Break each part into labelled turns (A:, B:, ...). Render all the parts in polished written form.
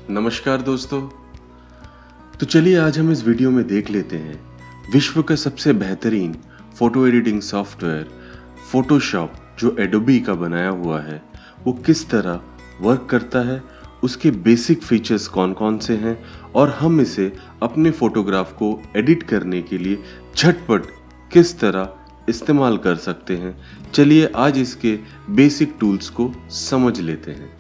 A: नमस्कार दोस्तों। तो चलिए आज हम इस वीडियो में देख लेते हैं विश्व का सबसे बेहतरीन फोटो एडिटिंग सॉफ्टवेयर फोटोशॉप जो एडोबी का बनाया हुआ है वो किस तरह वर्क करता है, उसके बेसिक फीचर्स कौन-कौन से हैं और हम इसे अपने फोटोग्राफ को एडिट करने के लिए झटपट किस तरह इस्तेमाल कर सकते हैं। चलिए आज इसके बेसिक टूल्स को समझ लेते हैं।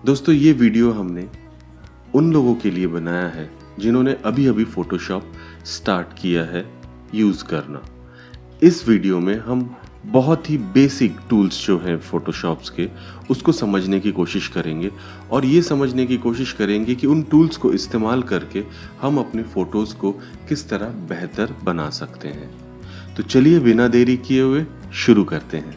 A: दोस्तों ये वीडियो हमने उन लोगों के लिए बनाया है जिन्होंने अभी फोटोशॉप स्टार्ट किया है यूज़ करना। इस वीडियो में हम बहुत ही बेसिक टूल्स जो हैं फोटोशॉप्स के उसको समझने की कोशिश करेंगे और ये समझने की कोशिश करेंगे कि उन टूल्स को इस्तेमाल करके हम अपने फ़ोटोज़ को किस तरह बेहतर बना सकते हैं। तो चलिए बिना देरी किए हुए शुरू करते हैं।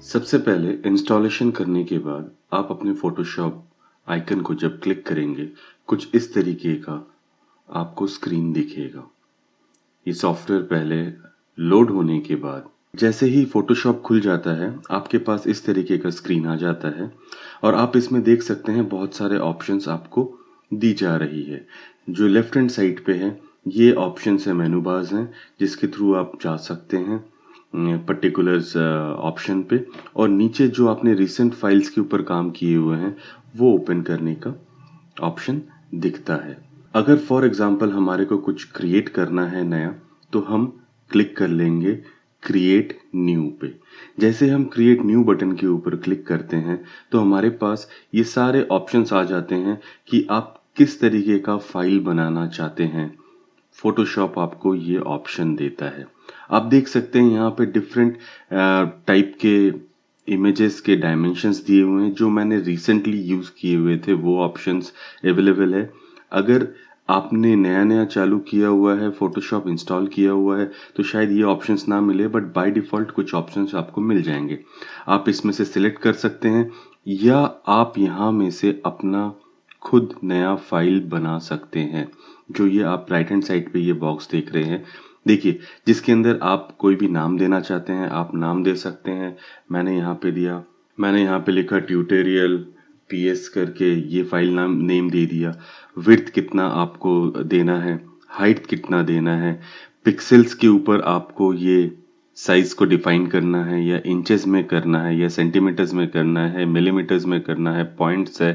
A: सबसे पहले इंस्टॉलेशन करने के बाद आप अपने फोटोशॉप आइकन को जब क्लिक करेंगे कुछ इस तरीके का आपको स्क्रीन दिखेगा। ये सॉफ्टवेयर पहले लोड होने के बाद जैसे ही फोटोशॉप खुल जाता है आपके पास इस तरीके का स्क्रीन आ जाता है और आप इसमें देख सकते हैं बहुत सारे ऑप्शंस आपको दी जा रही है। जो लेफ्ट हैंड साइड पे है ये ऑप्शंस है, मेनू बार्स हैं जिसके थ्रू आप जा सकते हैं पर्टिकुलर्स ऑप्शन पे और नीचे जो आपने रिसेंट फाइल्स के ऊपर काम किए हुए हैं वो ओपन करने का ऑप्शन दिखता है। अगर फॉर एग्जांपल हमारे को कुछ क्रिएट करना है नया तो हम क्लिक कर लेंगे क्रिएट न्यू पे। जैसे हम क्रिएट न्यू बटन के ऊपर क्लिक करते हैं तो हमारे पास ये सारे ऑप्शंस आ जाते हैं कि आप किस तरीके का फाइल बनाना चाहते हैं। फोटोशॉप आपको ये ऑप्शन देता है। आप देख सकते हैं यहाँ पे डिफरेंट टाइप के इमेजेस के डायमेंशंस दिए हुए हैं। जो मैंने रिसेंटली यूज़ किए हुए थे वो ऑप्शंस अवेलेबल है। अगर आपने नया चालू किया हुआ है, फोटोशॉप इंस्टॉल किया हुआ है तो शायद ये ऑप्शंस ना मिले, बट बाय डिफ़ॉल्ट कुछ ऑप्शंस आपको मिल जाएंगे। आप इसमें से सिलेक्ट कर सकते हैं या आप यहाँ में से अपना खुद नया फाइल बना सकते हैं। जो ये आप राइट हैंड साइड पे ये बॉक्स देख रहे हैं, देखिए जिसके अंदर आप कोई भी नाम देना चाहते हैं आप नाम दे सकते हैं। मैंने यहाँ पे लिखा ट्यूटोरियल पीएस करके ये फाइल नाम नेम दे दिया। विड्थ कितना आपको देना है, हाइट कितना देना है, पिक्सेल्स के ऊपर आपको ये साइज को डिफाइन करना है या इंचेस में करना है या सेंटीमीटर्स में करना है, मिलीमीटर्स में करना है, पॉइंट्स है,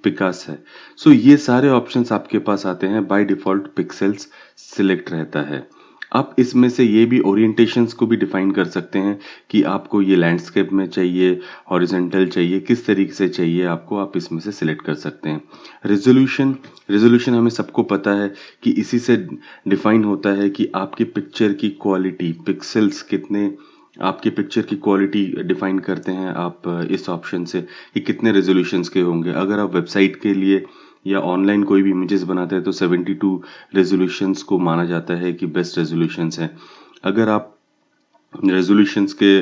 A: पिकास है। सो ये सारे ऑप्शंस आपके पास आते हैं। बाय डिफ़ॉल्ट पिक्सेल्स सिलेक्ट रहता है। आप इसमें से ये भी ओरिएंटेशंस को भी डिफाइन कर सकते हैं कि आपको ये लैंडस्केप में चाहिए, हॉरिजॉन्टल चाहिए, किस तरीके से चाहिए आपको, आप इसमें से सिलेक्ट कर सकते हैं। रेजोल्यूशन हमें सबको पता है कि इसी से डिफाइन होता है कि आपकी पिक्चर की क्वालिटी, पिक्सेल्स कितने आपकी पिक्चर की क्वालिटी डिफाइन करते हैं आप इस ऑप्शन से कि कितने रेजोल्यूशंस के होंगे। अगर आप वेबसाइट के लिए या ऑनलाइन कोई भी इमेजेस बनाते हैं तो 72 रेजोल्यूशंस को माना जाता है कि बेस्ट रेजोल्यूशंस हैं। अगर आप रेजोल्यूशंस के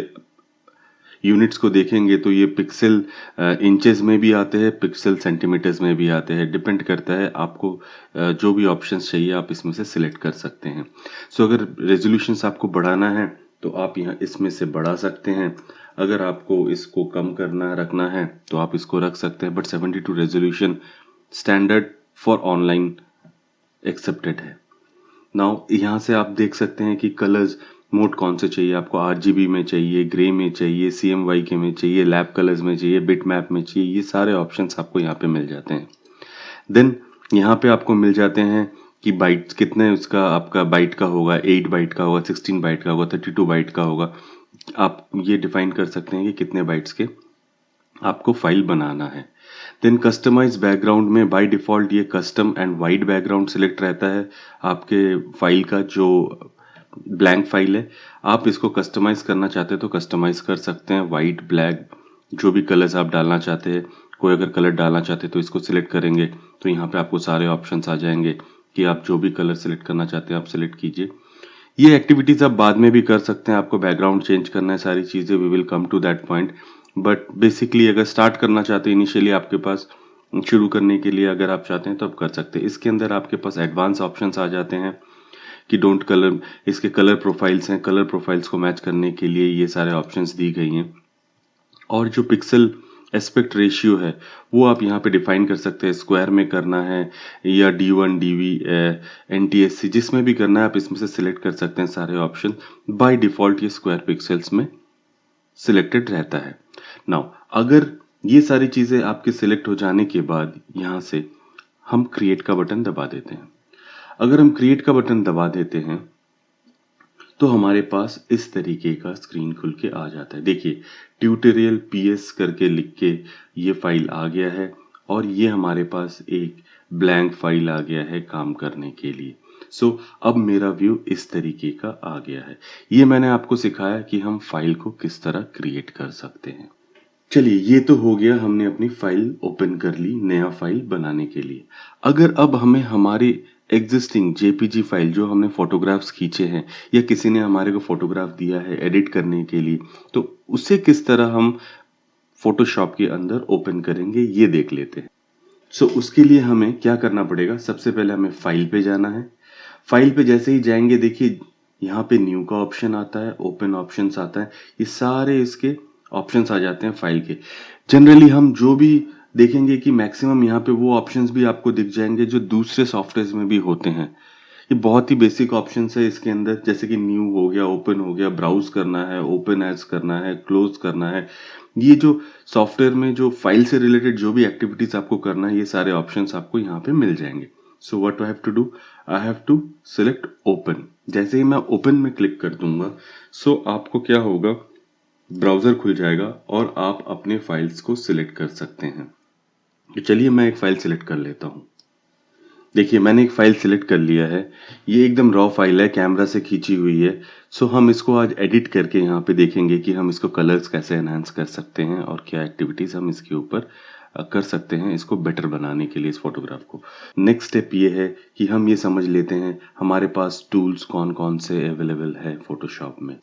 A: यूनिट्स को देखेंगे तो ये पिक्सल इंचेस में भी आते हैं, पिक्सल सेंटीमीटर्स में भी आते हैं। डिपेंड करता है आपको जो भी ऑप्शंस चाहिए आप इसमें से सिलेक्ट कर सकते हैं। सो अगर रेजोल्यूशंस आपको बढ़ाना है तो आप यहाँ इसमें से बढ़ा सकते हैं। अगर आपको इसको कम करना रखना है तो आप इसको रख सकते हैं, but 72 resolution standard for online accepted है। नाउ यहाँ से आप देख सकते हैं कि कलर्स मोड कौन से चाहिए आपको। आरजीबी में चाहिए, ग्रे में चाहिए, CMYK में चाहिए, लैब कलर्स में चाहिए, बिट मैप में चाहिए, ये सारे ऑप्शंस आपको यहाँ पे मिल जाते हैं। देन यहाँ पे आपको मिल जाते हैं कि बाइट्स कितने उसका आपका बाइट का होगा, 8 बाइट का होगा, 16 बाइट का होगा, 32 बाइट का होगा। आप ये डिफाइन कर सकते हैं कि कितने बाइट्स के आपको फाइल बनाना है। देन कस्टमाइज बैकग्राउंड में बाय डिफ़ॉल्ट ये custom and white background select रहता है आपके फाइल का। जो ब्लैंक फाइल है आप इसको कस्टमाइज करना चाहते हैं तो कस्टमाइज कर सकते हैं। वाइट, ब्लैक, जो भी कलर्स आप डालना चाहते हैं, कोई अगर कलर डालना चाहते हैं तो इसको सिलेक्ट करेंगे तो यहाँ पे आपको सारे ऑप्शंस आ जाएंगे कि आप जो भी कलर सिलेक्ट करना चाहते हैं आप सिलेक्ट कीजिए। ये एक्टिविटीज़ आप बाद में भी कर सकते हैं। आपको बैकग्राउंड चेंज करना है, सारी चीज़ें, we will come to that point. But basically अगर स्टार्ट करना चाहते हैं इनिशियली आपके पास शुरू करने के लिए अगर आप चाहते हैं तो आप कर सकते हैं। इसके अंदर आपके पास एडवांस ऑप्शंस आ जाते हैं कि डोंट कलर, इसके कलर प्रोफाइल्स हैं, कलर प्रोफाइल्स को मैच करने के लिए ये सारे ऑप्शंस दी गई हैं। और जो पिक्सल एस्पेक्ट रेशियो है वो आप यहाँ पे डिफाइन कर सकते हैं, स्क्वायर में करना है या D1 DV NTSC जिसमें भी करना है आप इसमें से सिलेक्ट कर सकते हैं सारे ऑप्शन। बाय डिफॉल्ट ये स्क्वायर पिक्सल्स में सिलेक्टेड रहता है। नाउ अगर ये सारी चीज़ें आपके सिलेक्ट हो जाने के बाद यहाँ से हम क्रिएट का बटन दबा देते हैं। अगर हम क्रिएट का बटन दबा देते हैं तो हमारे पास इस तरीके का स्क्रीन खुल के आ जाता है। देखिए ट्यूटोरियल PS करके लिख के ये फाइल आ गया है और ये हमारे पास एक ब्लैंक फाइल आ गया है काम करने के लिए। सो अब मेरा व्यू इस तरीके का आ गया है। ये मैंने आपको सिखाया कि हम फाइल को किस तरह क्रिएट कर सकते हैं। चलिए ये तो हो गया, हमने अपनी फाइल ओपन कर ली नया फाइल बनाने के लिए। अगर अब हमें हमारी एग्जिस्टिंग JPG फाइल जो हमने फोटोग्राफ्स खींचे हैं या किसी ने हमारे को फोटोग्राफ दिया है एडिट करने के लिए, तो उसे किस तरह हम फोटोशॉप के अंदर ओपन करेंगे ये देख लेते हैं। सो उसके लिए हमें क्या करना पड़ेगा, सबसे पहले हमें फाइल पे जाना है। फाइल पे जैसे ही जाएंगे देखिए यहाँ पे न्यू का ऑप्शन आता है, ओपन ऑप्शंस आता है, ये सारे इसके ऑप्शंस आ जाते हैं फाइल के। जनरली हम जो भी देखेंगे कि मैक्सिमम यहाँ पे वो ऑप्शंस भी आपको दिख जाएंगे जो दूसरे सॉफ्टवेयर में भी होते हैं। ये बहुत ही बेसिक ऑप्शंस है इसके अंदर, जैसे कि न्यू हो गया, ओपन हो गया, ब्राउज करना है, ओपन एज करना है, क्लोज करना है। ये जो सॉफ्टवेयर में जो फाइल से रिलेटेड जो भी एक्टिविटीज आपको करना है ये सारे ऑप्शंस आपको यहाँ पे मिल जाएंगे। So what I have to do, I have to select open. जैसे ही मैं ओपन में क्लिक कर दूंगा सो आपको क्या होगा, ब्राउजर खुल जाएगा और आप अपने फाइल्स को सिलेक्ट कर सकते हैं। तो चलिए मैं एक फाइल सिलेक्ट कर लेता हूँ। देखिए मैंने एक फाइल सिलेक्ट कर लिया है, ये एकदम रॉ फाइल है, कैमरा से खींची हुई है। सो हम इसको आज एडिट करके यहाँ पे देखेंगे कि हम इसको कलर्स कैसे एनहांस कर सकते हैं और क्या एक्टिविटीज हम इसके ऊपर कर सकते हैं इसको बेटर बनाने के लिए इस फोटोग्राफ को। नेक्स्ट स्टेप ये है कि हम ये समझ लेते हैं हमारे पास टूल्स कौन कौन से अवेलेबल है फोटोशॉप में।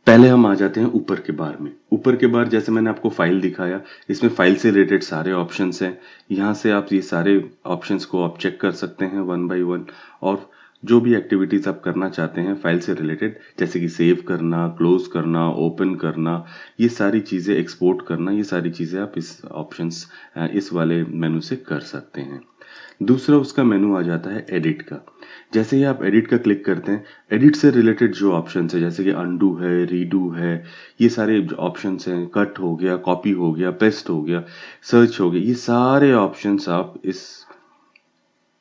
A: पहले हम आ जाते हैं ऊपर के बार में। ऊपर के बार जैसे मैंने आपको फाइल दिखाया, इसमें फाइल से रिलेटेड सारे ऑप्शंस हैं। यहाँ से आप ये सारे ऑप्शंस को आप चेक कर सकते हैं वन बाय वन, और जो भी एक्टिविटीज आप करना चाहते हैं फाइल से रिलेटेड, जैसे कि सेव करना, क्लोज करना, ओपन करना, ये सारी चीज़ें, एक्सपोर्ट करना, ये सारी चीज़ें आप इस ऑप्शंस इस वाले मेनू से कर सकते हैं। दूसरा उसका मेनू आ जाता है एडिट का। जैसे ही आप एडिट का क्लिक करते हैं, एडिट से रिलेटेड जो ऑप्शंस है जैसे कि अंडू है, रीडू है, ये सारे ऑप्शंस हैं, कट हो गया, कॉपी हो गया, पेस्ट हो गया, सर्च हो गया, ये सारे ऑप्शंस आप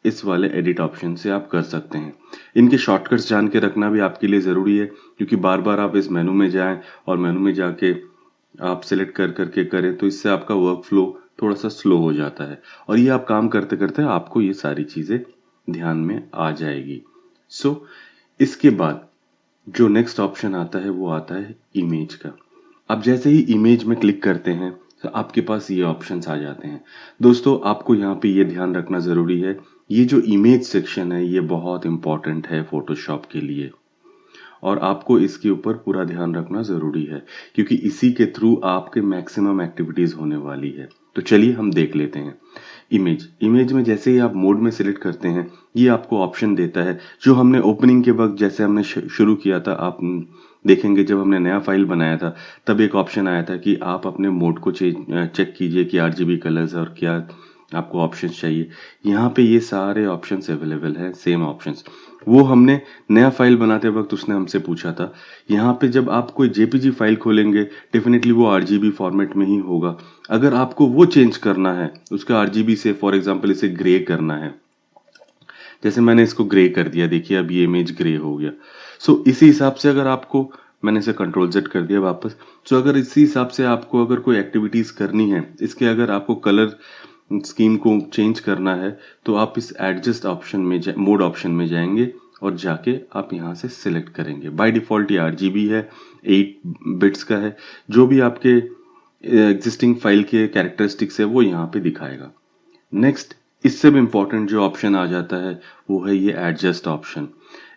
A: इस वाले एडिट ऑप्शन से आप कर सकते हैं। इनके शॉर्टकट्स जान के रखना भी आपके लिए ज़रूरी है, क्योंकि बार बार आप इस मेनू में जाएं और मेनू में जाके आप सिलेक्ट कर करके करें तो इससे आपका वर्क फ्लो थोड़ा सा स्लो हो जाता है, और ये आप काम करते करते आपको ये सारी चीज़ें ध्यान में आ जाएगी। सो इसके बाद जो नेक्स्ट ऑप्शन आता है वो आता है इमेज का। अब जैसे ही इमेज में क्लिक करते हैं तो आपके पास ये ऑप्शंस आ जाते हैं। दोस्तों आपको यहाँ पे ये ध्यान रखना ज़रूरी है, ये जो इमेज सेक्शन है ये बहुत इंपॉर्टेंट है फोटोशॉप के लिए, और आपको इसके ऊपर पूरा ध्यान रखना ज़रूरी है, क्योंकि इसी के थ्रू आपके मैक्सिमम एक्टिविटीज़ होने वाली है। तो चलिए हम देख लेते हैं। इमेज में जैसे ही आप मोड में सिलेक्ट करते हैं ये आपको ऑप्शन देता है जो हमने ओपनिंग के वक्त जैसे हमने शुरू किया था, आप देखेंगे जब हमने नया फाइल बनाया था तब एक ऑप्शन आया था कि आप अपने मोड को चेक कीजिए कि RGB कलर्स और क्या आपको ऑप्शंस चाहिए। यहाँ पे ये सारे ऑप्शंस अवेलेबल हैं, सेम ऑप्शंस वो हमने नया फाइल बनाते वक्त उसने हमसे पूछा था। यहाँ पे जब आप कोई JPG फाइल खोलेंगे डेफिनेटली वो RGB फॉर्मेट में ही होगा। अगर आपको वो चेंज करना है उसका RGB से, फॉर एग्जांपल इसे ग्रे करना है, जैसे मैंने इसको ग्रे कर दिया, देखिए अब ये इमेज ग्रे हो गया। सो इसी हिसाब से अगर आपको, मैंने इसे Ctrl Z कर दिया वापस। सो अगर इसी हिसाब से आपको अगर कोई एक्टिविटीज करनी है, इसके अगर आपको कलर स्कीम को चेंज करना है तो आप इस एडजस्ट ऑप्शन में मोड ऑप्शन में जाएंगे और जाके आप यहाँ से सिलेक्ट करेंगे। बाय डिफॉल्ट ये RGB है, 8 बिट्स का है, जो भी आपके एग्जिस्टिंग फाइल के कैरेक्टरिस्टिक्स है वो यहाँ पे दिखाएगा। नेक्स्ट इससे भी इम्पोर्टेंट जो ऑप्शन आ जाता है वो है ये एडजस्ट ऑप्शन।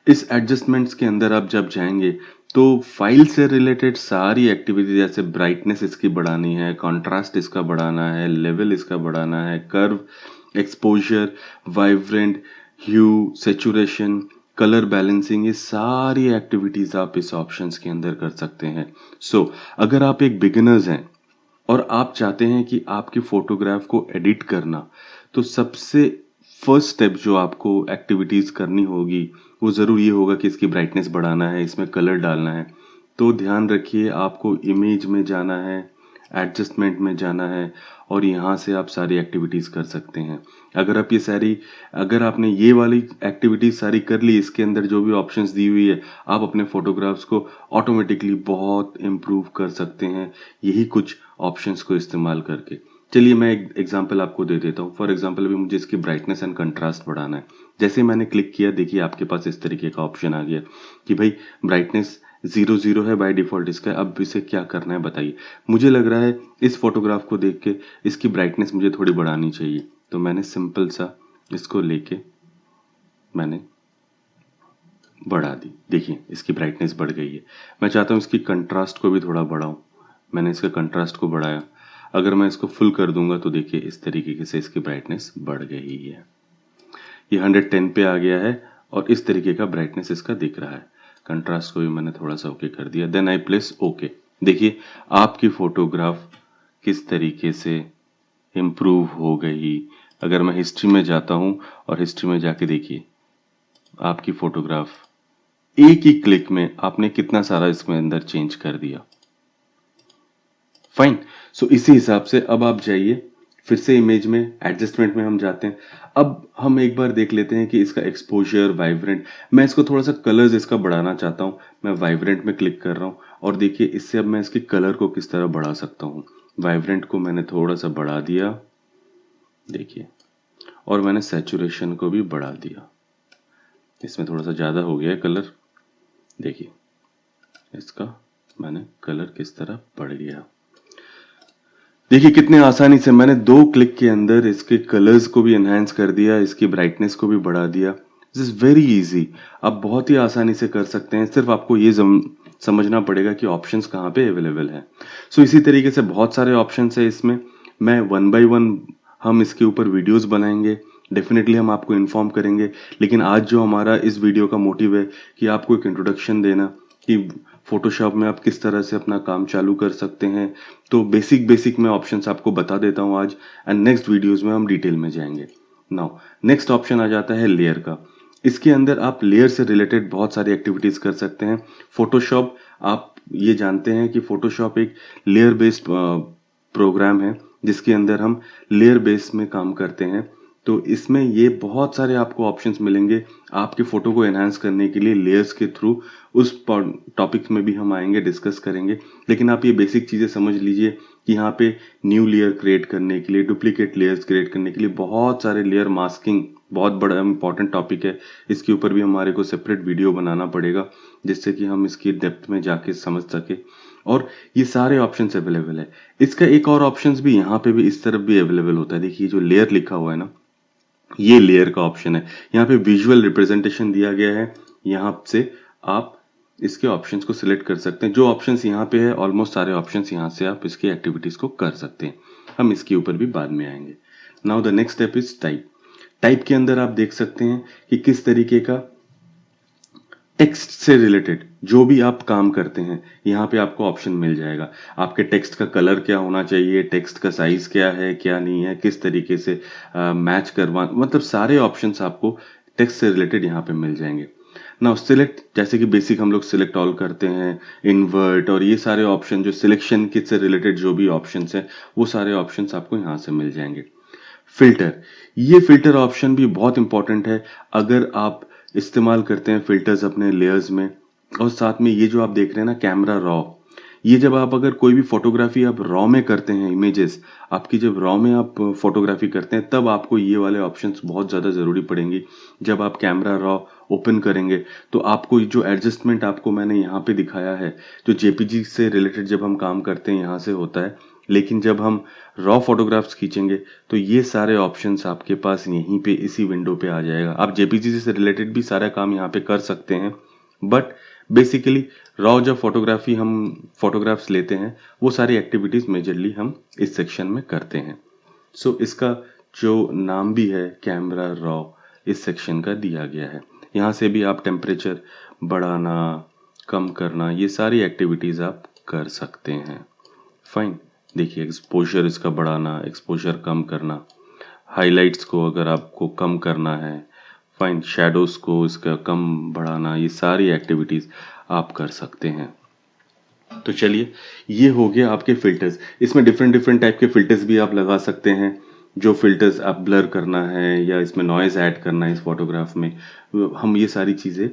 A: इस एडजस्टमेंट्स के अंदर आप जब जाएंगे तो फाइल से रिलेटेड सारी एक्टिविटी, जैसे ब्राइटनेस इसकी बढ़ानी है, कॉन्ट्रास्ट इसका बढ़ाना है, लेवल इसका बढ़ाना है, कर्व, एक्सपोजर, वाइब्रेंट, ह्यू, सेचुरेशन, कलर बैलेंसिंग, ये सारी एक्टिविटीज आप इस ऑप्शंस के अंदर कर सकते हैं। सो अगर आप एक बिगिनर्स हैं और आप चाहते हैं कि आपकी फोटोग्राफ को एडिट करना, तो सबसे फर्स्ट स्टेप जो आपको एक्टिविटीज करनी होगी वो ज़रूर ये होगा कि इसकी ब्राइटनेस बढ़ाना है, इसमें कलर डालना है। तो ध्यान रखिए, आपको इमेज में जाना है, एडजस्टमेंट में जाना है और यहाँ से आप सारी एक्टिविटीज़ कर सकते हैं। अगर आपने ये वाली एक्टिविटीज़ सारी कर ली, इसके अंदर जो भी ऑप्शंस दी हुई है, आप अपने फोटोग्राफ्स को ऑटोमेटिकली बहुत इम्प्रूव कर सकते हैं यही कुछ ऑप्शंस को इस्तेमाल करके। चलिए मैं एक एग्जांपल आपको दे देता हूँ। फॉर एग्जांपल अभी मुझे इसकी ब्राइटनेस एंड कंट्रास्ट बढ़ाना है। जैसे मैंने क्लिक किया, देखिए आपके पास इस तरीके का ऑप्शन आ गया कि भाई ब्राइटनेस 0 है बाय डिफ़ॉल्ट इसका। अब इसे क्या करना है बताइए। मुझे लग रहा है इस फोटोग्राफ को देख के इसकी ब्राइटनेस मुझे थोड़ी बढ़ानी चाहिए, तो मैंने सिंपल सा इसको लेके मैंने बढ़ा दी। देखिए इसकी ब्राइटनेस बढ़ गई है। मैं चाहता हूँ इसकी कंट्रास्ट को भी थोड़ा बढ़ाऊँ, मैंने इसका कंट्रास्ट को बढ़ाया। अगर मैं इसको फुल कर दूंगा तो देखिए इस तरीके से इसकी ब्राइटनेस बढ़ गई है। ये 110 पे आ गया है और इस तरीके का ब्राइटनेस इसका दिख रहा है। कंट्रास्ट को भी मैंने थोड़ा सा ओके कर दिया, देन आई प्लेस ओके। देखिए आपकी फोटोग्राफ किस तरीके से इम्प्रूव हो गई। अगर मैं हिस्ट्री में जाता हूँ और हिस्ट्री में जाके देखिए आपकी फोटोग्राफ एक ही क्लिक में आपने कितना सारा इसमें अंदर चेंज कर दिया। फाइन। सो इसी हिसाब से अब आप जाइए फिर से इमेज में, एडजस्टमेंट में हम जाते हैं। अब हम एक बार देख लेते हैं कि इसका एक्सपोजर, वाइब्रेंट, मैं इसको थोड़ा सा कलर्स इसका बढ़ाना चाहता हूँ। मैं वाइब्रेंट में क्लिक कर रहा हूँ और देखिए इससे अब मैं इसके कलर को किस तरह बढ़ा सकता हूँ। वाइब्रेंट को मैंने थोड़ा सा बढ़ा दिया, देखिए, और मैंने सैचुरेशन को भी बढ़ा दिया। इसमें थोड़ा सा ज़्यादा हो गया है कलर, देखिए इसका मैंने कलर किस तरह बढ़ गया। देखिए कितने आसानी से मैंने 2 क्लिक के अंदर इसके कलर्स को भी एनहांस कर दिया, इसकी ब्राइटनेस को भी बढ़ा दिया। This is very easy. आप बहुत ही आसानी से कर सकते हैं, सिर्फ आपको ये समझना पड़ेगा कि ऑप्शंस कहाँ पे अवेलेबल है। सो इसी तरीके से बहुत सारे ऑप्शंस है इसमें। मैं वन बाय वन हम इसके ऊपर वीडियोस बनाएंगे, डेफिनेटली हम आपको इन्फॉर्म करेंगे। लेकिन आज जो हमारा इस वीडियो का मोटिव है कि आपको एक इंट्रोडक्शन देना कि फोटोशॉप में आप किस तरह से अपना काम चालू कर सकते हैं। तो बेसिक मैं ऑप्शंस आपको बता देता हूँ आज, एंड नेक्स्ट वीडियोस में हम डिटेल में जाएंगे। नाउ नेक्स्ट ऑप्शन आ जाता है लेयर का। इसके अंदर आप लेयर से रिलेटेड बहुत सारी एक्टिविटीज कर सकते हैं। फोटोशॉप, आप ये जानते हैं कि फोटोशॉप एक लेयर बेस्ड प्रोग्राम है जिसके अंदर हम लेयर बेस में काम करते हैं। तो इसमें ये बहुत सारे आपको ऑप्शंस मिलेंगे आपकी फोटो को एनहांस करने के लिए लेयर्स के थ्रू। उस टॉपिक में भी हम आएंगे, डिस्कस करेंगे। लेकिन आप ये बेसिक चीज़ें समझ लीजिए कि यहाँ पे न्यू लेयर क्रिएट करने के लिए, डुप्लीकेट लेयर्स क्रिएट करने के लिए बहुत सारे लेयर मास्किंग बहुत बड़ा इंपॉर्टेंट टॉपिक है। इसके ऊपर भी हमारे को सेपरेट वीडियो बनाना पड़ेगा जिससे कि हम इसकी डेप्थ में जाके समझ सके। और ये सारे ऑप्शंस अवेलेबल है। इसका एक और ऑप्शंस भी यहाँ पे भी इस तरफ भी अवेलेबल होता है। देखिए जो लेयर लिखा हुआ है ना, ये लेयर का ऑप्शन है। यहाँ पे विजुअल रिप्रेजेंटेशन दिया गया है। यहाँ से आप इसके ऑप्शंस को सिलेक्ट कर सकते हैं। जो ऑप्शंस यहाँ पे है, ऑलमोस्ट सारे ऑप्शंस यहाँ से आप इसकी एक्टिविटीज को कर सकते हैं। हम इसके ऊपर भी बाद में आएंगे। Now the next step is type. Type के अंदर आप देख सकते हैं कि किस तरीके का टेक्स्ट से रिलेटेड जो भी आप काम करते हैं यहाँ पे आपको ऑप्शन मिल जाएगा। आपके टेक्स्ट का कलर क्या होना चाहिए, टेक्स्ट का साइज क्या है, क्या नहीं है, किस तरीके से मैच करवा, मतलब सारे ऑप्शंस आपको टेक्स्ट से रिलेटेड यहाँ पे मिल जाएंगे। नाउ सिलेक्ट, जैसे कि बेसिक हम लोग सिलेक्ट ऑल करते हैं, इन्वर्ट और ये सारे ऑप्शन जो सिलेक्शन किट से रिलेटेड जो भी ऑप्शंस हैं वो सारे ऑप्शंस आपको यहाँ से मिल जाएंगे। फिल्टर, ये फिल्टर ऑप्शन भी बहुत इंपॉर्टेंट है अगर आप इस्तेमाल करते हैं फिल्टर्स अपने लेयर्स में। और साथ में ये जो आप देख रहे हैं ना कैमरा रॉ, ये जब आप अगर कोई भी फोटोग्राफी आप रॉ में करते हैं, इमेजेस आपकी जब रॉ में आप फोटोग्राफी करते हैं तब आपको ये वाले ऑप्शंस बहुत ज़्यादा ज़रूरी पड़ेंगी। जब आप कैमरा रॉ ओपन करेंगे तो आपको जो एडजस्टमेंट आपको मैंने यहाँ पे दिखाया है, जो जेपीजी से रिलेटेड जब हम काम करते हैं यहाँ से होता है, लेकिन जब हम रॉ फोटोग्राफ्स खींचेंगे तो ये सारे ऑप्शंस आपके पास यहीं पे इसी विंडो पे आ जाएगा। आप जेपीजी से रिलेटेड भी सारा काम यहाँ पे कर सकते हैं, बट बेसिकली रॉ जब फोटोग्राफ्स लेते हैं वो सारी एक्टिविटीज मेजरली हम इस सेक्शन में करते हैं। सो इसका जो नाम भी है कैमरा रॉ इस सेक्शन का दिया गया है। यहाँ से भी आप टेम्परेचर बढ़ाना, कम करना, ये सारी एक्टिविटीज़ आप कर सकते हैं। फाइन, देखिए एक्सपोजर इसका बढ़ाना, एक्सपोजर कम करना, हाइलाइट्स को अगर आपको कम करना है, फाइन, शैडोज़ को इसका कम बढ़ाना, ये सारी एक्टिविटीज़ आप कर सकते हैं। तो चलिए, ये हो गया आपके फ़िल्टर्स। इसमें डिफरेंट डिफरेंट टाइप के फ़िल्टर्स भी आप लगा सकते हैं। जो फ़िल्टर्स आप ब्लर करना है या इसमें नॉइज़ ऐड करना है इस फ़ोटोग्राफ में, हम ये सारी चीज़ें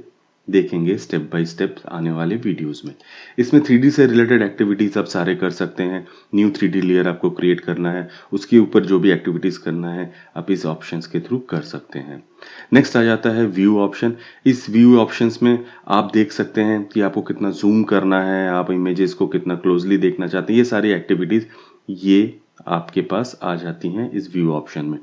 A: देखेंगे स्टेप बाय स्टेप आने वाले वीडियोस में। इसमें 3D से रिलेटेड एक्टिविटीज़ आप सारे कर सकते हैं। न्यू 3D लेयर आपको क्रिएट करना है, उसके ऊपर जो भी एक्टिविटीज़ करना है आप इस ऑप्शंस के थ्रू कर सकते हैं। नेक्स्ट आ जाता है व्यू ऑप्शन। इस व्यू ऑप्शंस में आप देख सकते हैं कि आपको कितना जूम करना है, आप इमेजेस को कितना क्लोजली देखना चाहते हैं, ये सारी एक्टिविटीज़ ये आपके पास आ जाती हैं इस व्यू ऑप्शन में।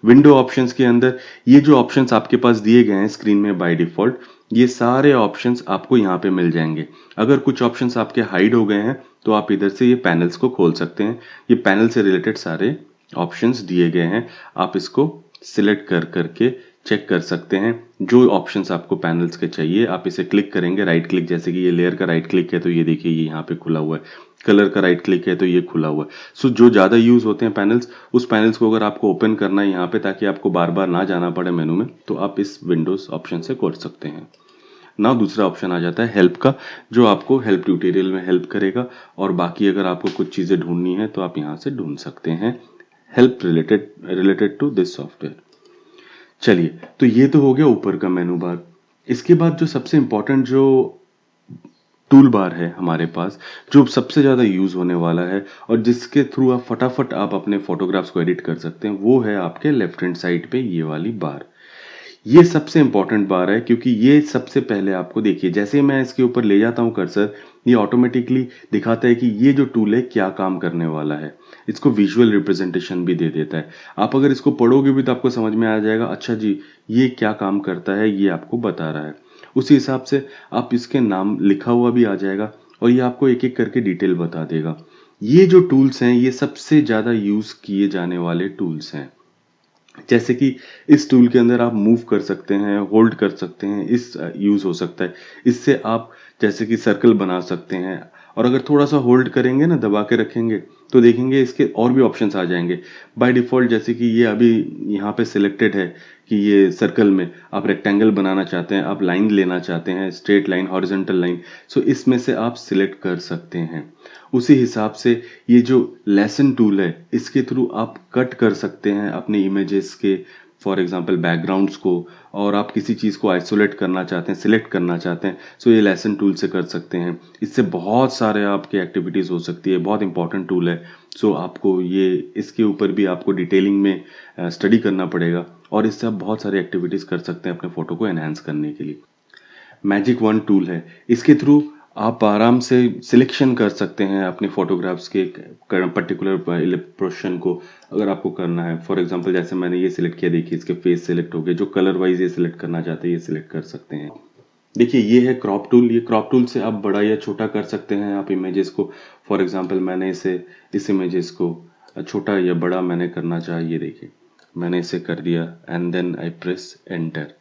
A: विंडो ऑप्शंस के अंदर ये जो ऑप्शंस आपके पास दिए गए हैं स्क्रीन में बाय डिफ़ॉल्ट, ये सारे ऑप्शंस आपको यहाँ पे मिल जाएंगे। अगर कुछ ऑप्शंस आपके हाइड हो गए हैं तो आप इधर से ये पैनल्स को खोल सकते हैं। ये पैनल से रिलेटेड सारे ऑप्शंस दिए गए हैं, आप इसको सिलेक्ट कर करके चेक कर सकते हैं। जो ऑप्शंस आपको पैनल्स के चाहिए आप इसे क्लिक करेंगे, राइट क्लिक, जैसे कि ये लेयर का राइट क्लिक है तो ये देखिए ये यहाँ पे खुला हुआ है, कलर का राइट क्लिक है तो ये खुला हुआ है। सो जो ज़्यादा यूज़ होते हैं पैनल्स, उस पैनल्स को अगर आपको ओपन करना है यहाँ पे ताकि आपको बार बार ना जाना पड़े मेनू में, तो आप इस विंडोज़ ऑप्शन से कर सकते हैं। ना दूसरा ऑप्शन आ जाता है हेल्प का, जो आपको हेल्प ट्यूटोरियल में हेल्प करेगा, और बाकी अगर आपको कुछ चीज़ें ढूंढनी है तो आप यहाँ से ढूंढ सकते हैं help related to this software. चलिए, तो ये तो हो गया ऊपर का मेनू बार। इसके बाद जो सबसे इम्पोर्टेंट जो टूल बार है हमारे पास, जो सबसे ज़्यादा यूज़ होने वाला है और जिसके थ्रू आप फटाफट आप अपने फोटोग्राफ्स को एडिट कर सकते हैं, वो है आपके लेफ्ट हैंड साइड पे ये वाली बार। ये सबसे इम्पोर्टेंट बार है क्योंकि ये सबसे पहले आपको, देखिए जैसे ही मैं इसके ऊपर ले जाता हूँ कर्सर, ये ऑटोमेटिकली दिखाता है कि ये जो टूल है क्या काम करने वाला है। इसको विजुअल रिप्रेजेंटेशन भी दे देता है। आप अगर इसको पढ़ोगे भी तो आपको समझ में आ जाएगा, अच्छा जी ये क्या काम करता है, ये आपको बता रहा है। उसी हिसाब से आप इसके नाम लिखा हुआ भी आ जाएगा और ये आपको एक एक करके डिटेल बता देगा। ये जो टूल्स हैं ये सबसे ज़्यादा यूज़ किए जाने वाले टूल्स हैं। जैसे कि इस टूल के अंदर आप मूव कर सकते हैं, होल्ड कर सकते हैं, इस यूज़ हो सकता है। इससे आप जैसे कि सर्कल बना सकते हैं, और अगर थोड़ा-सा होल्ड करेंगे ना, दबा के रखेंगे, तो देखेंगे इसके और भी ऑप्शंस आ जाएँगे। बाय डिफ़ॉल्ट जैसे कि ये अभी यहाँ पे सिलेक्टेड है कि ये सर्कल में आप रेक्टेंगल बनाना चाहते हैं, आप लाइन लेना चाहते हैं, स्ट्रेट लाइन, हॉरिज़ॉन्टल लाइन, सो इसमें से आप सिलेक्ट कर सकते हैं। उसी हिसाब से ये जो लेसन टूल है इसके थ्रू आप कट कर सकते हैं अपने इमेजेस के, फॉर एग्जांपल बैकग्राउंड्स को, और आप किसी चीज़ को आइसोलेट करना चाहते हैं, सिलेक्ट करना चाहते हैं, सो ये लेसन टूल से कर सकते हैं। इससे बहुत सारे आपके एक्टिविटीज़ हो सकती है, बहुत इंपॉर्टेंट टूल है। सो आपको ये, इसके ऊपर भी आपको डिटेलिंग में स्टडी करना पड़ेगा, और इससे आप बहुत सारी एक्टिविटीज़ कर सकते हैं अपने फ़ोटो को एनहांस करने के लिए। मैजिक वन टूल है, इसके थ्रू आप आराम से सिलेक्शन कर सकते हैं अपने फोटोग्राफ्स के पर्टिकुलर पोर्शन को, अगर आपको करना है। फॉर एग्जांपल जैसे मैंने ये सिलेक्ट किया, देखिए इसके फेस सिलेक्ट हो गए, जो कलर वाइज ये सिलेक्ट करना चाहते हैं ये सिलेक्ट कर सकते हैं। देखिए ये है क्रॉप टूल, ये क्रॉप टूल से आप बड़ा या छोटा कर सकते हैं आप इमेजेस को। फॉर एग्जांपल मैंने इस इमेजेस को छोटा या बड़ा मैंने करना चाहा, ये देखिए मैंने इसे कर दिया and then I press enter.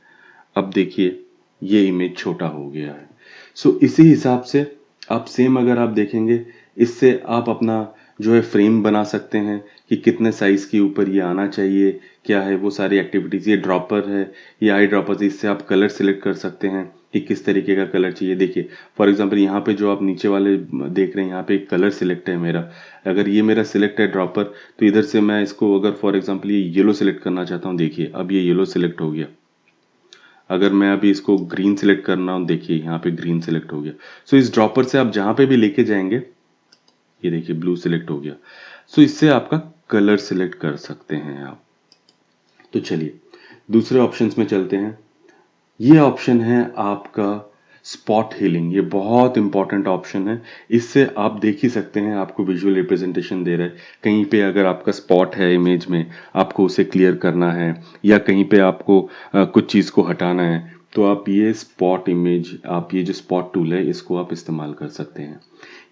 A: अब देखिए ये इमेज छोटा हो गया है। सो इसी हिसाब से आप सेम अगर आप देखेंगे, इससे आप अपना जो है फ्रेम बना सकते हैं कि कितने साइज़ के ऊपर ये आना चाहिए, क्या है वो सारी एक्टिविटीज़। ये ड्रॉपर है, ये आई ड्रॉपर, इससे आप कलर सेलेक्ट कर सकते हैं कि किस तरीके का कलर चाहिए। देखिए फॉर एग्जांपल यहाँ पे जो आप नीचे वाले देख रहे हैं, यहाँ पे एक कलर सिलेक्ट है मेरा। अगर ये मेरा सिलेक्ट है ड्रॉपर, तो इधर से मैं इसको अगर फॉर एग्जांपल ये येलो सिलेक्ट करना चाहता हूँ, देखिए अब ये येलो सिलेक्ट हो गया। अगर मैं अभी इसको ग्रीन सिलेक्ट करना हूँ, देखिए यहाँ पे ग्रीन सिलेक्ट हो गया। सो इस ड्रॉपर से आप जहाँ पे भी लेके जाएंगे, ये देखिए ब्लू सिलेक्ट हो गया। सो इससे आपका कलर सिलेक्ट कर सकते हैं आप। तो चलिए दूसरे ऑप्शंस में चलते हैं। ये ऑप्शन है आपका स्पॉट हीलिंग, ये बहुत इंपॉर्टेंट ऑप्शन है। इससे आप देख ही सकते हैं, आपको विजुअल रिप्रेजेंटेशन दे रहा है। कहीं पे अगर आपका स्पॉट है इमेज में, आपको उसे क्लियर करना है, या कहीं पे आपको कुछ चीज़ को हटाना है, तो आप ये स्पॉट इमेज, आप ये जो स्पॉट टूल है इसको आप इस्तेमाल कर सकते हैं।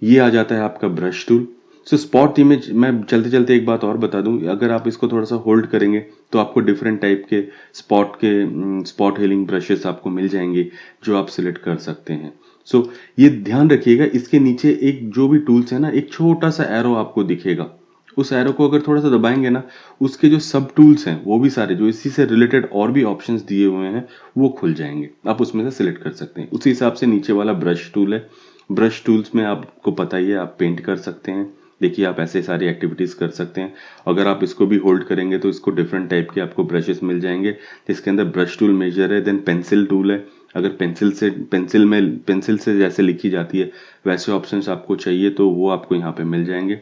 A: ये आ जाता है आपका ब्रश टूल। सो स्पॉट इमेज, मैं चलते चलते एक बात और बता दूं, अगर आप इसको थोड़ा सा होल्ड करेंगे तो आपको डिफरेंट टाइप के स्पॉट हीलिंग ब्रशेस आपको मिल जाएंगे जो आप सिलेक्ट कर सकते हैं। सो ये ध्यान रखिएगा, इसके नीचे एक जो भी टूल्स है ना, एक छोटा सा एरो आपको दिखेगा। उस एरो को अगर थोड़ा सा दबाएंगे ना, उसके जो सब टूल्स हैं वो भी सारे जो इसी से रिलेटेड और भी ऑप्शंस दिए हुए हैं वो खुल जाएंगे, आप उसमें से सिलेक्ट कर सकते हैं। उसी हिसाब से नीचे वाला ब्रश टूल है, ब्रश टूल्स में आपको पता ही है आप पेंट कर सकते हैं। देखिए आप ऐसे सारी एक्टिविटीज़ कर सकते हैं। अगर आप इसको भी होल्ड करेंगे तो इसको डिफरेंट टाइप के आपको ब्रशेस मिल जाएंगे, जिसके अंदर ब्रश टूल मेजर है, देन पेंसिल टूल है। अगर पेंसिल से जैसे लिखी जाती है वैसे ऑप्शंस आपको चाहिए तो वो आपको यहाँ पे मिल जाएंगे।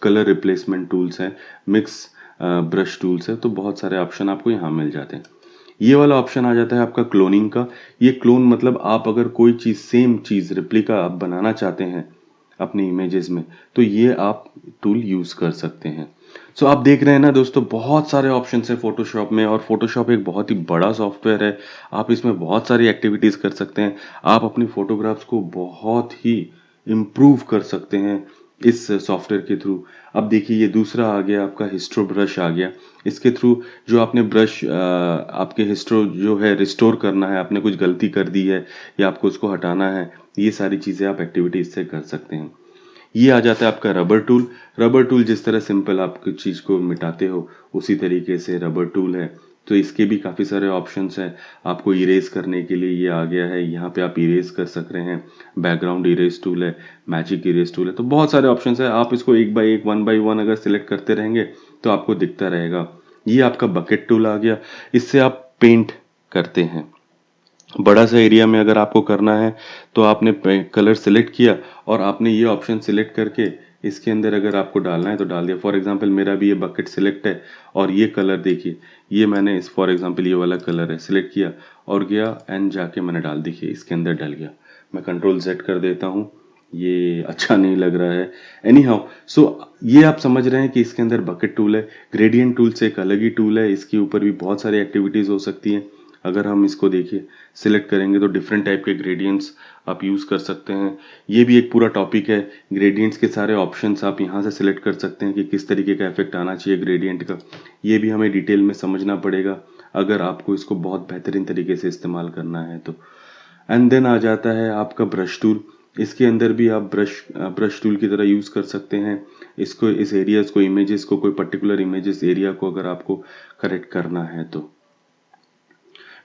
A: कलर रिप्लेसमेंट टूल्स हैं, मिक्स ब्रश टूल्स है, तो बहुत सारे ऑप्शन आपको यहाँ मिल जाते हैं। ये वाला ऑप्शन आ जाता है आपका क्लोनिंग का। ये क्लोन मतलब आप अगर कोई चीज़, सेम चीज़ रेप्लिका आप बनाना चाहते हैं अपनी इमेजेस में, तो ये आप टूल यूज़ कर सकते हैं। सो आप देख रहे हैं ना दोस्तों, बहुत सारे ऑप्शन है फोटोशॉप में, और फोटोशॉप एक बहुत ही बड़ा सॉफ्टवेयर है। आप इसमें बहुत सारी एक्टिविटीज़ कर सकते हैं। आप अपनी फोटोग्राफ्स को बहुत ही इम्प्रूव कर सकते हैं इस सॉफ्टवेयर के थ्रू। अब देखिए ये दूसरा आ गया आपका हिस्ट्रो ब्रश आ गया। इसके थ्रू जो आपने ब्रश आपके हिस्ट्रो जो है रिस्टोर करना है, आपने कुछ गलती कर दी है या आपको उसको हटाना है, ये सारी चीज़ें आप एक्टिविटी इससे कर सकते हैं। ये आ जाता है आपका रबर टूल। रबर टूल जिस तरह सिंपल आप किसी चीज़ को मिटाते हो उसी तरीके से रबर टूल है। तो इसके भी काफ़ी सारे ऑप्शंस हैं। आपको इरेज करने के लिए ये आ गया है, यहाँ पे आप इरेज कर सक रहे हैं। बैकग्राउंड इरेज टूल है, मैजिक इरेज टूल है, तो बहुत सारे ऑप्शंस हैं। आप इसको एक बाय एक, वन बाय वन अगर सिलेक्ट करते रहेंगे तो आपको दिखता रहेगा। ये आपका बकेट टूल आ गया, इससे आप पेंट करते हैं। बड़ा सा एरिया में अगर आपको करना है तो आपने कलर सेलेक्ट किया और आपने ये ऑप्शन सेलेक्ट करके इसके अंदर अगर आपको डालना है तो डाल दिया। फॉर एग्जांपल मेरा भी ये बकेट सिलेक्ट है और ये कलर देखिए, ये मैंने इस फॉर एग्जांपल ये वाला कलर है, सिलेक्ट किया और गया एंड जाके मैंने डाल, देखिए इसके अंदर डल गया। मैं कंट्रोल Z कर देता हूँ, ये अच्छा नहीं लग रहा है। एनी हाउ, सो ये आप समझ रहे हैं कि इसके अंदर बकेट टूल है। ग्रेडियंट टूल से एक अलग ही टूल है, इसके ऊपर भी बहुत सारी एक्टिविटीज़ हो सकती हैं। अगर हम इसको देखिए सिलेक्ट करेंगे तो डिफरेंट टाइप के ग्रेडियंट्स आप यूज़ कर सकते हैं। ये भी एक पूरा टॉपिक है। ग्रेडियंट्स के सारे ऑप्शंस आप यहाँ से सिलेक्ट कर सकते हैं कि किस तरीके का इफेक्ट आना चाहिए ग्रेडियंट का। ये भी हमें डिटेल में समझना पड़ेगा अगर आपको इसको बहुत बेहतरीन तरीके से इस्तेमाल करना है तो। एंड देन आ जाता है आपका ब्रश टूल। इसके अंदर भी आप ब्रश टूल की तरह यूज़ कर सकते हैं इसको, इस एरियाज को, इमेजेस को, कोई पर्टिकुलर इमेजेस एरिया को अगर आपको करेक्ट करना है तो।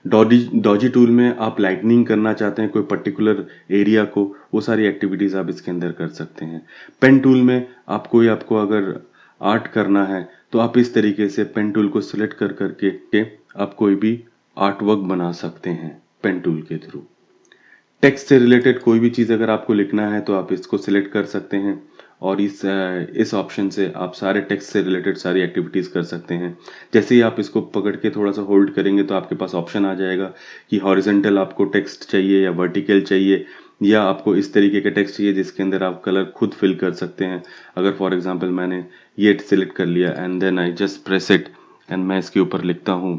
A: डॉजी टूल में आप लाइटनिंग करना चाहते हैं कोई पर्टिकुलर एरिया को, वो सारी एक्टिविटीज़ आप इसके अंदर कर सकते हैं। पेन टूल में आपको अगर आर्ट करना है तो आप इस तरीके से पेन टूल को सिलेक्ट कर करके आप कोई भी आर्ट वर्क बना सकते हैं पेन टूल के थ्रू। टेक्स्ट से रिलेटेड कोई भी चीज़ अगर आपको लिखना है तो आप इसको सिलेक्ट कर सकते हैं और इस ऑप्शन से आप सारे टेक्स्ट से रिलेटेड सारी एक्टिविटीज़ कर सकते हैं। जैसे ही आप इसको पकड़ के थोड़ा सा होल्ड करेंगे तो आपके पास ऑप्शन आ जाएगा कि हॉरिजेंटल आपको टेक्स्ट चाहिए या वर्टिकल चाहिए, या आपको इस तरीके का टेक्स्ट चाहिए जिसके अंदर आप कलर खुद फिल कर सकते हैं। अगर फॉर एग्जांपल मैंने ये सिलेक्ट कर लिया and then I just press it and मैं इसके ऊपर लिखता हूँ,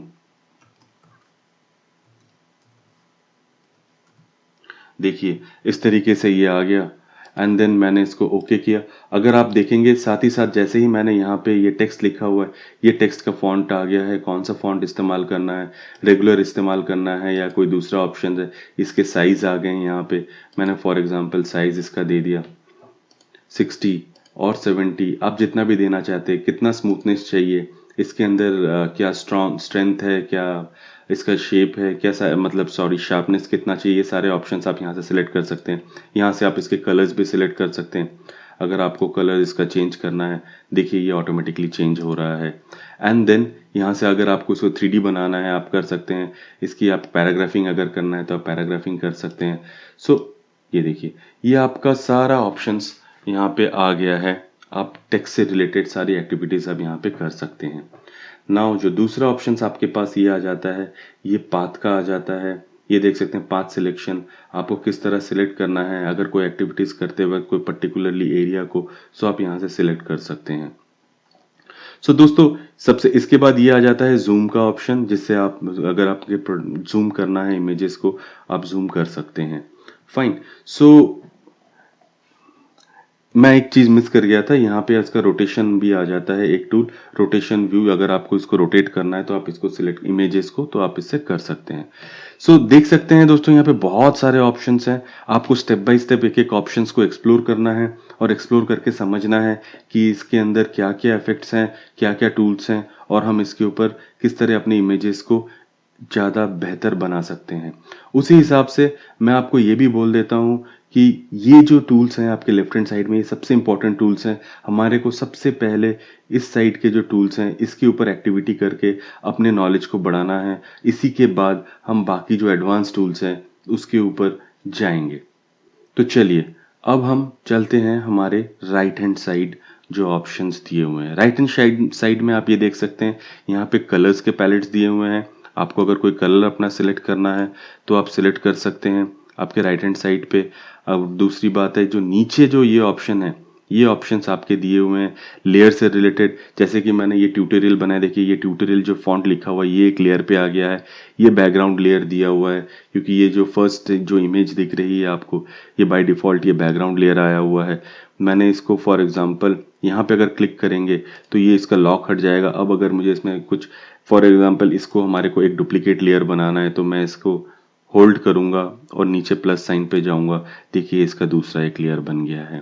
A: देखिए इस तरीके से ये आ गया एंड देन मैंने इसको ओके किया। अगर आप देखेंगे साथ ही साथ जैसे ही मैंने यहाँ पे ये टेक्स्ट लिखा हुआ है, ये टेक्स्ट का फॉन्ट आ गया है, कौन सा फॉन्ट इस्तेमाल करना है, रेगुलर इस्तेमाल करना है या कोई दूसरा ऑप्शन है, इसके साइज़ आ गए हैं। यहाँ पे मैंने फॉर एग्जांपल साइज़ इसका दे दिया 60 और 70, आप जितना भी देना चाहते हैं। कितना स्मूथनेस चाहिए इसके अंदर, क्या स्ट्रेंथ है, क्या इसका शेप है, कैसा मतलब सॉरी शार्पनेस कितना चाहिए, ये सारे ऑप्शंस आप यहाँ से सिलेक्ट कर सकते हैं। यहाँ से आप इसके कलर्स भी सिलेक्ट कर सकते हैं। अगर आपको कलर इसका चेंज करना है, देखिए ये ऑटोमेटिकली चेंज हो रहा है। एंड देन यहाँ से अगर आपको इसको 3D बनाना है आप कर सकते हैं। इसकी आप पैराग्राफिंग अगर करना है तो आप पैराग्राफिंग कर सकते हैं। सो ये देखिए ये आपका सारा ऑप्शंस यहाँ पे आ गया है। आप टेक्स्ट से रिलेटेड सारी एक्टिविटीज़ अब यहाँ पे कर सकते हैं। नाउ जो दूसरा ऑप्शंस आपके पास ये आ जाता है, ये पाथ का आ जाता है। ये देख सकते हैं पाथ सिलेक्शन, आपको किस तरह सिलेक्ट करना है अगर कोई एक्टिविटीज़ करते वक्त कोई पर्टिकुलरली एरिया को, सो आप यहाँ से सिलेक्ट कर सकते हैं। सो दोस्तों सबसे इसके बाद ये आ जाता है जूम का ऑप्शन, जिससे आप अगर आपके जूम करना है इमेजेस को आप जूम कर सकते हैं। फाइन। सो मैं एक चीज़ मिस कर गया था, यहाँ पे इसका रोटेशन भी आ जाता है एक टूल, रोटेशन व्यू। अगर आपको इसको रोटेट करना है तो आप इसको सिलेक्ट इमेजेस को तो आप इससे कर सकते हैं। सो देख सकते हैं दोस्तों, यहाँ पे बहुत सारे ऑप्शंस हैं। आपको स्टेप बाय स्टेप एक-एक ऑप्शंस को एक्सप्लोर करना है और एक्सप्लोर करके समझना है कि इसके अंदर क्या-क्या इफ़ेक्ट्स हैं, क्या-क्या टूल्स हैं और हम इसके ऊपर किस तरह अपनी इमेजेस को ज़्यादा बेहतर बना सकते हैं। उसी हिसाब से मैं आपको ये भी बोल देता हूँ कि ये जो टूल्स हैं आपके लेफ्ट हैंड साइड में, ये सबसे इम्पोर्टेंट टूल्स हैं। हमारे को सबसे पहले इस साइड के जो टूल्स हैं इसके ऊपर एक्टिविटी करके अपने नॉलेज को बढ़ाना है। इसी के बाद हम बाकी जो एडवांस टूल्स हैं उसके ऊपर जाएंगे। तो चलिए अब हम चलते हैं हमारे राइट हैंड साइड जो ऑप्शंस दिए हुए हैं। राइट हैंड साइड में आप ये देख सकते हैं, यहाँ पे कलर्स के पैलेट्स दिए हुए हैं। आपको अगर कोई कलर अपना सिलेक्ट करना है तो आप सिलेक्ट कर सकते हैं आपके राइट हैंड साइड पे। अब दूसरी बात है, जो नीचे जो ये ऑप्शन है, ये ऑप्शंस आपके दिए हुए हैं लेयर से रिलेटेड। जैसे कि मैंने ये ट्यूटोरियल बनाया, देखिए ये ट्यूटोरियल जो फॉन्ट लिखा हुआ है ये एक लेयर पे आ गया है। ये बैकग्राउंड लेयर दिया हुआ है क्योंकि ये जो फर्स्ट जो इमेज दिख रही है आपको, ये बाय डिफ़ॉल्ट ये बैकग्राउंड लेयर आया हुआ है। मैंने इसको फॉर एग्जांपल यहाँ पे अगर क्लिक करेंगे तो ये इसका लॉक हट जाएगा। अब अगर मुझे इसमें कुछ फॉर एग्जांपल इसको हमारे को एक डुप्लीकेट लेयर बनाना है तो मैं इसको होल्ड करूंगा और नीचे प्लस साइन पे जाऊंगा। देखिए इसका दूसरा एक लेयर बन गया है।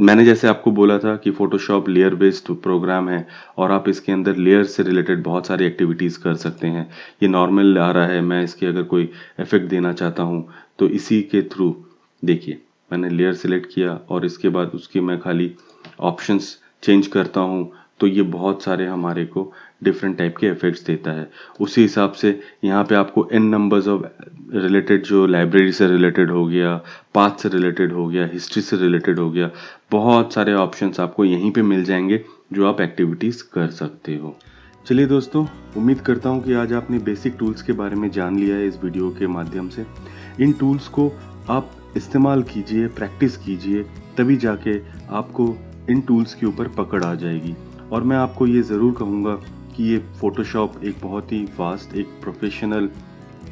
A: मैंने जैसे आपको बोला था कि फोटोशॉप लेयर बेस्ड प्रोग्राम है और आप इसके अंदर लेयर से रिलेटेड बहुत सारी एक्टिविटीज़ कर सकते हैं। ये नॉर्मल आ रहा है, मैं इसके अगर कोई इफेक्ट देना चाहता हूँ तो इसी के थ्रू देखिए मैंने लेयर सिलेक्ट किया और इसके बाद उसके मैं खाली ऑप्शंस चेंज करता हूँ तो ये बहुत सारे हमारे को डिफरेंट टाइप के इफेक्ट्स देता है। उसी हिसाब से यहाँ पे आपको n नंबर्स ऑफ रिलेटेड जो लाइब्रेरी से रिलेटेड हो गया, पाथ से रिलेटेड हो गया, हिस्ट्री से रिलेटेड हो गया, बहुत सारे ऑप्शंस आपको यहीं पे मिल जाएंगे जो आप एक्टिविटीज़ कर सकते हो। चलिए दोस्तों, उम्मीद करता हूँ कि आज आपने बेसिक टूल्स के बारे में जान लिया है इस वीडियो के माध्यम से। इन टूल्स को आप इस्तेमाल कीजिए, प्रैक्टिस कीजिए, तभी जाके आपको इन टूल्स के ऊपर पकड़ आ जाएगी। और मैं आपको ये ज़रूर कहूँगा कि ये फ़ोटोशॉप एक बहुत ही फास्ट, एक प्रोफेशनल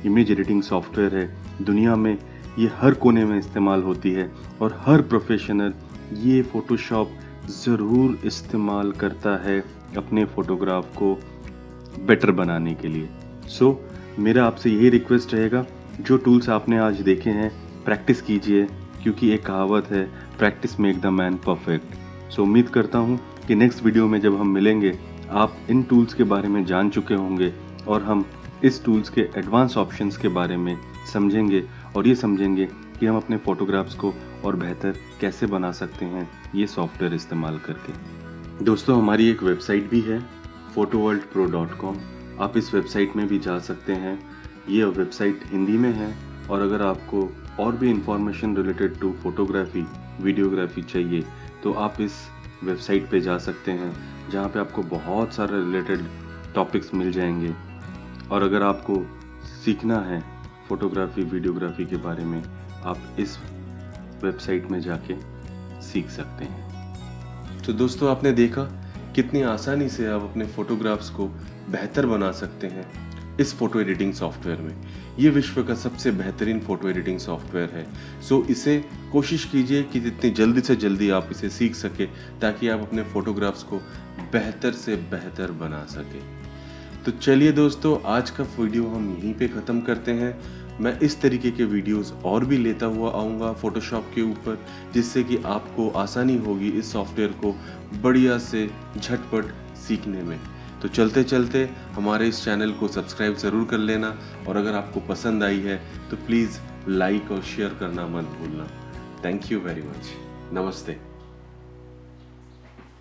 A: इमेज एडिटिंग सॉफ्टवेयर है। दुनिया में ये हर कोने में इस्तेमाल होती है और हर प्रोफेशनल ये फ़ोटोशॉप ज़रूर इस्तेमाल करता है अपने फ़ोटोग्राफ को बेटर बनाने के लिए। मेरा आपसे यही रिक्वेस्ट रहेगा, जो टूल्स आपने आज देखे हैं प्रैक्टिस कीजिए, क्योंकि एक कहावत है, practice make the man perfect. उम्मीद करता हूँ कि नेक्स्ट वीडियो में जब हम मिलेंगे आप इन टूल्स के बारे में जान चुके होंगे और हम इस टूल्स के एडवांस ऑप्शंस के बारे में समझेंगे और ये समझेंगे कि हम अपने फ़ोटोग्राफ्स को और बेहतर कैसे बना सकते हैं ये सॉफ्टवेयर इस्तेमाल करके। दोस्तों, हमारी एक वेबसाइट भी है photoworldpro.com। आप इस वेबसाइट में भी जा सकते हैं। ये वेबसाइट हिंदी में है और अगर आपको और भी information related to photography, videography चाहिए तो आप इस वेबसाइट पे जा सकते हैं, जहाँ पे आपको बहुत सारे रिलेटेड टॉपिक्स मिल जाएंगे। और अगर आपको सीखना है फोटोग्राफी, वीडियोग्राफी के बारे में, आप इस वेबसाइट में जाके सीख सकते हैं। तो दोस्तों, आपने देखा कितनी आसानी से आप अपने फोटोग्राफ्स को बेहतर बना सकते हैं इस फोटो एडिटिंग सॉफ्टवेयर में। ये विश्व का सबसे बेहतरीन फोटो एडिटिंग सॉफ्टवेयर है। इसे कोशिश कीजिए कि जितनी जल्दी से जल्दी आप इसे सीख सके, ताकि आप अपने फोटोग्राफ्स को बेहतर से बेहतर बना सके। तो चलिए दोस्तों, आज का वीडियो हम यहीं पे ख़त्म करते हैं। मैं इस तरीके के वीडियोस और भी लेता हुआ आऊँगा फोटोशॉप के ऊपर, जिससे कि आपको आसानी होगी इस सॉफ्टवेयर को बढ़िया से झटपट सीखने में। तो चलते चलते हमारे इस चैनल को सब्सक्राइब ज़रूर कर लेना और अगर आपको पसंद आई है तो प्लीज़ लाइक और शेयर करना मत भूलना। Thank you very much. नमस्ते।